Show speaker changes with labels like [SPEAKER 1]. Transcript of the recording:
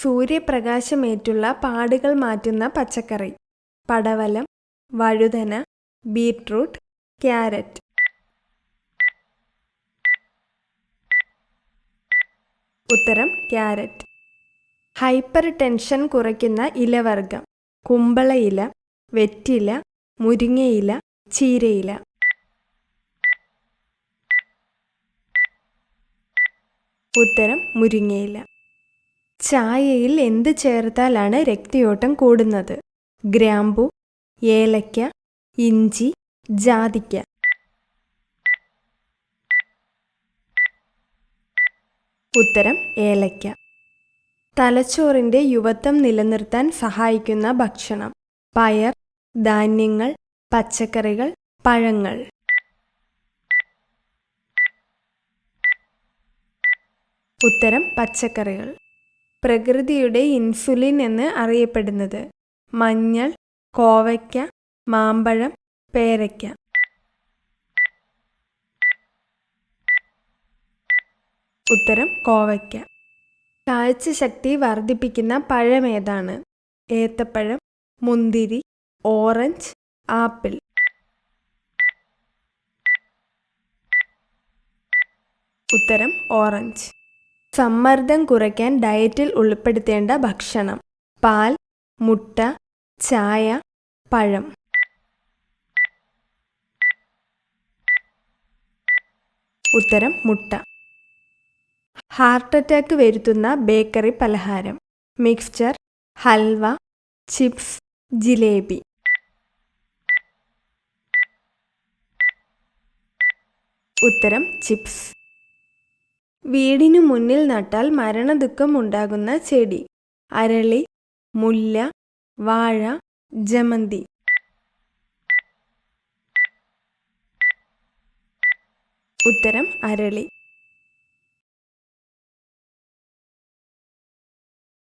[SPEAKER 1] സൂര്യപ്രകാശമേറ്റുള്ള പാടുകൾ മാറ്റുന്ന പച്ചക്കറി. പടവലം, വഴുതന, ബീറ്റ്റൂട്ട്, ക്യാരറ്റ്. ഉത്തരം ക്യാരറ്റ്. ഹൈപ്പർ ടെൻഷൻ കുറയ്ക്കുന്ന ഇലവർഗം. കുമ്പളയില, വെറ്റില, മുരിങ്ങയില, ചീരയില. ഉത്തരം മുരിങ്ങയില. ചായയിൽ എന്ത് ചേർത്താലാണ് രക്തയോട്ടം കൂടുന്നത്? ഗ്രാമ്പു, ഏലക്ക, ഇഞ്ചി, ജാതിക്ക. ഉത്തരം ഏലക്ക. തലച്ചോറിൻ്റെ യുവത്വം നിലനിർത്താൻ സഹായിക്കുന്ന ഭക്ഷണം. പയർ, ധാന്യങ്ങൾ, പച്ചക്കറികൾ, പഴങ്ങൾ. ഉത്തരം പച്ചക്കറികൾ. പ്രകൃതിയുടെ ഇൻസുലിൻ എന്ന് അറിയപ്പെടുന്നത്. മഞ്ഞൾ, കോവയ്ക്ക, മാമ്പഴം, പേരയ്ക്ക. ഉത്തരം കോവയ്ക്ക. കാഴ്ചശക്തി വർദ്ധിപ്പിക്കുന്ന പഴമേതാണ്? ഏത്തപ്പഴം, മുന്തിരി, ഓറഞ്ച്, ആപ്പിൾ. ഉത്തരം ഓറഞ്ച്. സമ്മർദ്ദം കുറയ്ക്കാൻ ഡയറ്റിൽ ഉൾപ്പെടുത്തേണ്ട ഭക്ഷണം. പാൽ, മുട്ട, ചായ, പഴം. ഉത്തരം മുട്ട. ഹാർട്ട് അറ്റാക്ക് വരുത്തുന്ന ബേക്കറി പലഹാരം. Mixture, halwa, chips, jalebi. ഉത്തരം ചിപ്സ്. വീടിനു മുന്നിൽ നട്ടാൽ മരണദുഃഖം ഉണ്ടാകുന്ന ചെടി. അരളി, മുല്ല, വാഴ, ജമന്തി. ഉത്തരം അരളി.